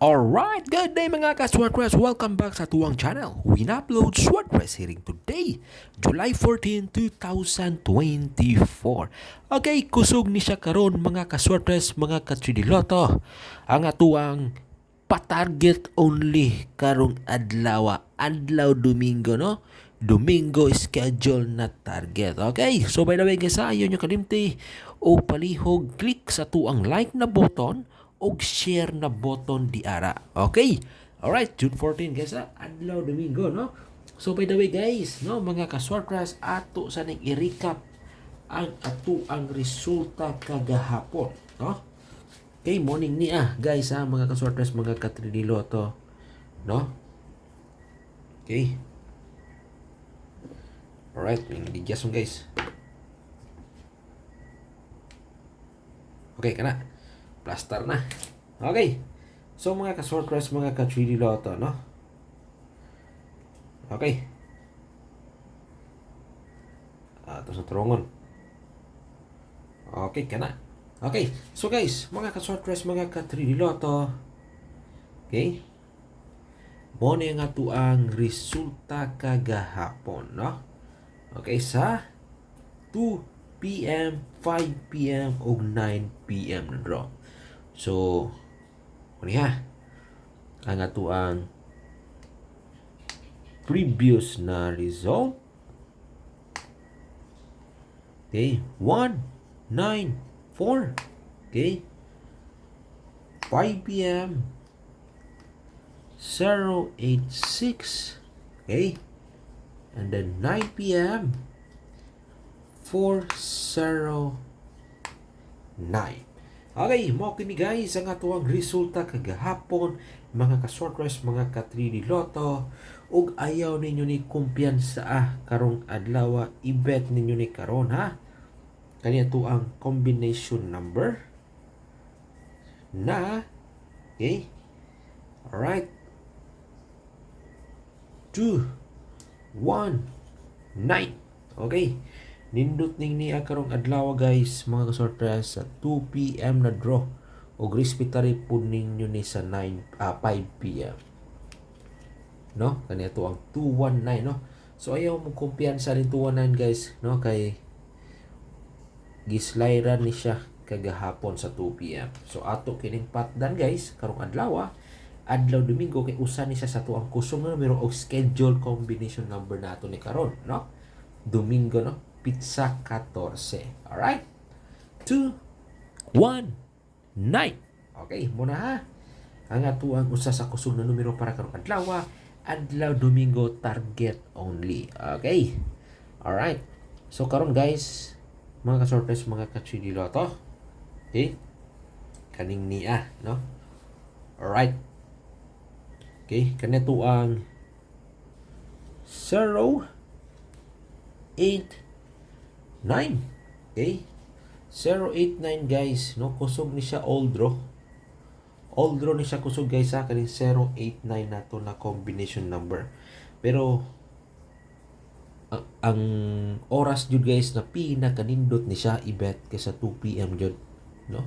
Alright, good day mga ka-Swordpress! Welcome back sa tuwang channel. We upload Swordpress hearing today, July 14, 2024. Okay, kusog ni siya karon mga ka-Swordpress, mga ka-3D Lotto. Ang atuang pa-target only karong adlaw, Domingo, no? Domingo schedule na target. Okay, so by the way guys, ayaw nyo kalimti o palihog, click sa tuang like na button og share na button di ara. Okay? Alright, June 14 guys adlaw Domingo, no? So by the way guys, no, mga ka-Swordpress, ato sa ning i-recap ang ato ang resulta kagahapon, no? Okay, morning ni guys mga ka-Swordpress, mga ka-3D Lotto, no? Okay. Alright, yung digyason guys. Okay, kana. Plaster na. Okay. So mga ka-Swordpress, mga ka-3D Lotto, no? Okay. Ito sa trongon. Okay, kana. Okay. So guys, mga ka-Swordpress, mga ka-3D Lotto. Okay. Mo na nga to ang resulta kagahapon, no? Okay, sa 2 p.m., 5 p.m. o 9 p.m. na draw. So, niya ang ato ang previous na result. Okay, 1, 9, 4. Okay, 5 p.m. 086. Okay, and then 9 p.m. 409. Okay, mo kini guys ang ato ang resulta kagahapon mga ka-Swordpress, mga ka-3D Lotto. Ug ayaw ninyo ni kumpiyansa karong adlaw, i-bet ninyo ni karon Kani ato ang combination number na okay. Alright. 2 1 9. Okay. Nindot ning niya karong adlaw guys mga ka-Swordpress sa 2 p.m. na draw o respetary po ninyo ni sa 5 p.m. no, kani ato ang 219, no. So ayaw mo kumpiyansa ni 219 guys, no, kay gislayran ni siya kagahapon sa 2 p.m. So ato kining patdan guys karong adlaw Domingo, kay usa ni siya sa tuang kusong numero o schedule combination number nato ni karon, no, Domingo, no, pizza 14. Alright? 2, 1, 9. Okay, muna ang ato ang usa sa kusog na numero para karong adlaw Domingo, target only. Okay? Alright. So karon guys, mga ka-Swordpress, mga ka-3D Lotto. Okay? Kaning niya, no? Alright. Okay, kanito ang 0, 8, 9. Okay? 089 guys, no, kusog ni siya all draw. All draw ni siya kusog guys kaning 089 nato na combination number. Pero ang oras jud guys na pinakanindot ni siya i-bet kaysa 2 p.m. jud, no?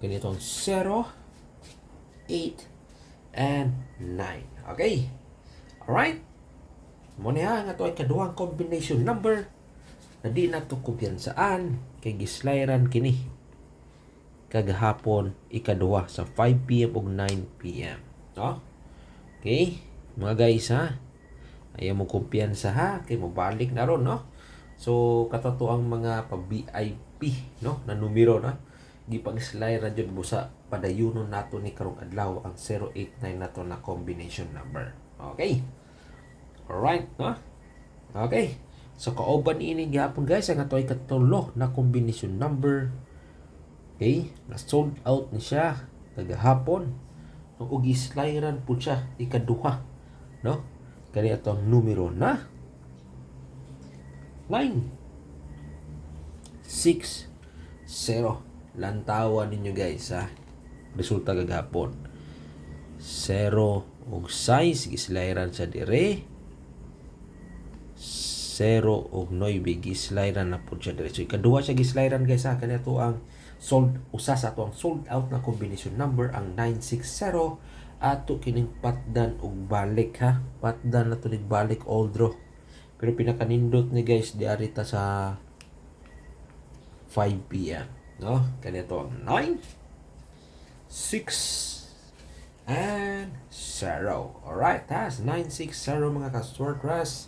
Ganito ang 0, 8 and 9. Okay? Alright? Mo niya nga to ay kaduhang combination number na di na to kumpiyansaan kay gislayran kini kagahapon ikaduha sa 5 p.m. ug 9 p.m. No? Okay? Mga guys ayaw mo kumpiyansa kay mobalik na ron, no? So katato ang mga pa-VIP, no, na numero na gipag-slayran jud busa padayunon nato ni karong adlaw ang 089 nato na combination number. Okay? Alright, no? Okay. So kauban ini gyapon guys ang ato ay katulo na combination number. Okay? Na sold out ni siya kagahapon. Ug islayran po siya ikaduha, no? Kani ato ang numero na 9 6 0. Lantawan ninyo guys resulta kagahapon 0 ug 6 gislayran sa dire, 0 ug 9 gislayran na po siya dire. So ikaduha siya gislayran guys kani ato ang usa sa ato ang sold out na combination number ang 960 ato kining patdan og balik ha. Patdan na to balik all draw. Pero pinakanindot ni guys di arita sa 5 p.m. No? Kanito ang 9, 6, and 0. Alright, that's 960 mga ka-Swordgrass.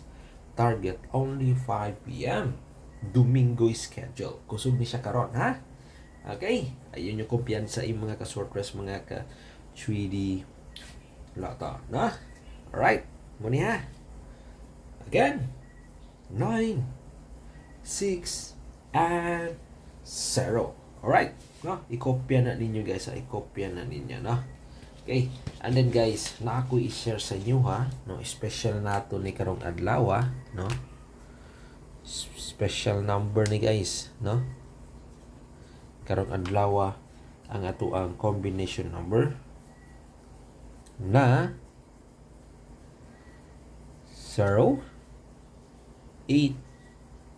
Target only 5 p.m. Domingo schedule. Kusog ni siya karon ha? Okay? Ayun yung kumpiyansa yung mga ka-Swordgrass, mga ka-3D Lotto. No? Alright. Muna ha. Again. 9, 6, and 0. Alright. No? I-copya na ninyo guys. I-copya na ninyo. No? Okay. And then guys, na ako i-share sa inyo ha. No? Special nato ni karong adlaw. No? Special number ni guys. No? Karong adlaw ang ato ang combination number na 0, 8,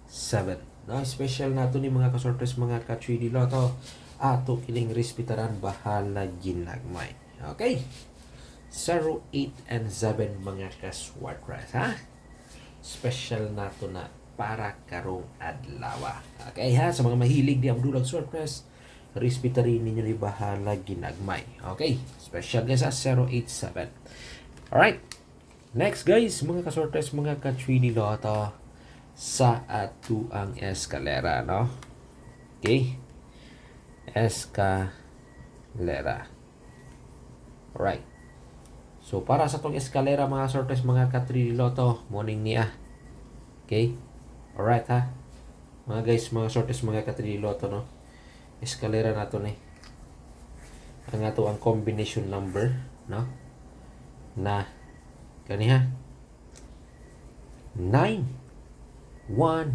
7. No, special nato ni mga kasortes, mga ka-3D Lotto. Ato kining respetaran bahala ginagmay. Okay? 0, 8, and 7 mga ka-Swordgrass ha. Special nato na para karong adlaw. Okay ha, sa mga mahilig di ang dulag Swordgrass, respetarin ninyo ni bahala ginagmay. Okay? Special guys ha, 087. Alright. Next guys, mga ka-Swordgrass, mga ka-3D Lotto, sa ato ang eskalera, no? Okay? Eskalera. Alright. So, para sa tong eskalera, mga Swordgrass, mga ka-3D Lotto, morning niya. Okay? Alright ha? Mga guys, mga Swordgrass, mga ka-3D Lotto, no? Eskalera nato ni. Ang ato ang combination number, no? Na kaniha 9, 1,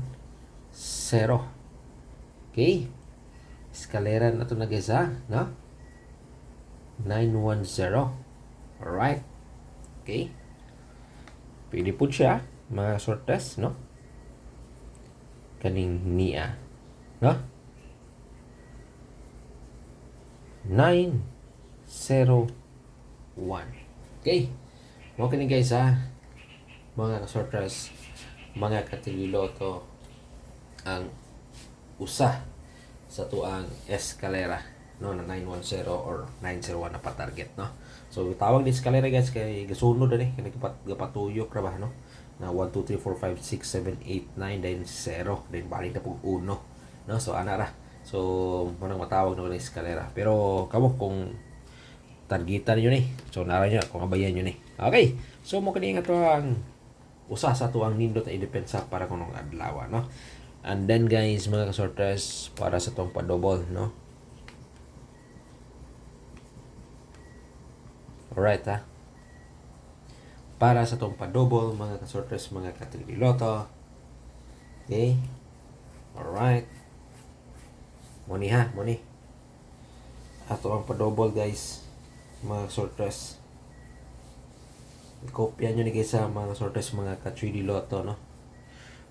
0. Okay? Eskalera nato na guys ha, no? 910. Alright. Okay? Pwede po siya, mga Swordgrass, no? Kaning niya, no? 901. Okay? Okay ni guys ha. Mga ka-Swordgrass, mga ka-3D Lotto, ang usa sa tuang eskalera, no, na 910 or 901 na pa-target, no. So tawag ni eskalera guys kay gasunod ani kani gapatuyok ra ba, no, na 1 2 3 4 5 6 7 8 9 then 0 then balik na pug 1, no. So ana ra. So, munang matawag na eskalera. Pero, kamo kung targetan nyo ni. So, nara nyo, kung kabayan nyo ni. Okay. So, mo kani nga to ang usa sa to ang nindot na idepensa para kunong adlaw, no? And then, guys, mga ka-Swordgrass, para sa tong pa-double, no? Alright, ha? Para sa tong pa-double, mga ka-Swordgrass, mga ka-3D Lotto. Okay? Alright. Muni ha, muni. Ato ang pa-double guys, mga Swordgrass. I-copya nyo ni guys sa mga Swordgrass, mga ka-3D Lotto, no?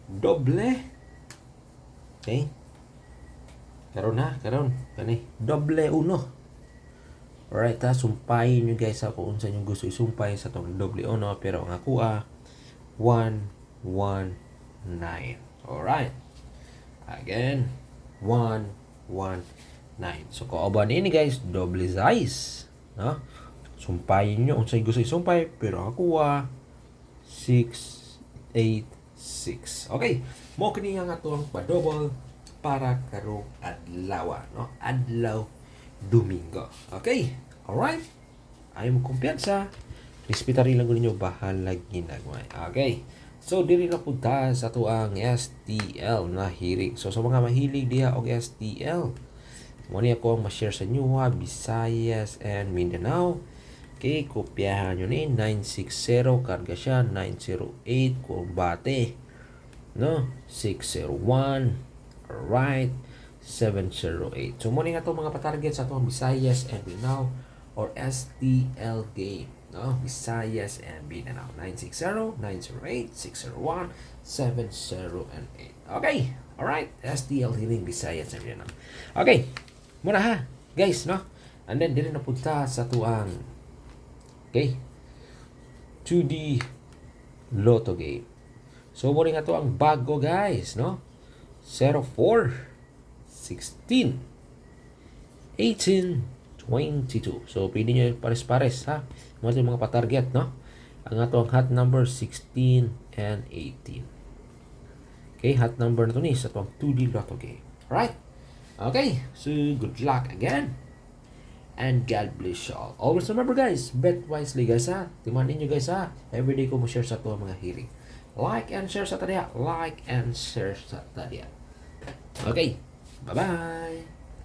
Doble. Okay? Karon ha, karon. Kani, doble uno. Alright ha, sumpayin nyo guys sa kung unsa nyo gusto isumpay sa tong doble uno. Pero ang ako 119. Alright. Again, 119. So, kauban ini guys, double size. No? Sumpayin nyo. Unsay gusto isumpay. Pero ako 686. Okay. Mo kini nga ato ang pa-double para karong adlaw. No? Adlaw Domingo. Okay. Alright. Ayaw mo kumpiyansa. Respetari lang ko ninyo. Bahala ginagmay. Okay. So, diri na punta sa ito ang STL na hirig. So, sa mga mahilig diha og STL, muna ako ang ma-share sa inyo ha, Visayas and Mindanao. Okay, kopyahan nyo ni 960, karga siya, 908, Corbate, no? 601, alright, 708. So, muna nga ito mga patarget sa ito ang Visayas and Mindanao or STL game. No, Visayas and Mindanao 960, 908, 601, 70, and 8. Okay, alright. STL Healing Visayas and Mindanao. Okay, muna ha, guys, no? And then, dili na punta sa tuang Okay? 2D Lotto game. So mo rin nga to ang bago guys, no? 04, 16, 18, 22. So pwede nyo pares-pares ha. Mga mga patarget, no? Ang ato ang hot number 16 and 18. Okay, hot number na to ni sa itong 2D Lotto game. Right? Okay, so good luck again. And God bless you all. Always remember guys, bet wisely guys ha. Timanin nyo guys ha. Everyday ko mo share sa ito mga hearing. Like and share sa tadya. Like and share sa tadya. Okay, bye-bye.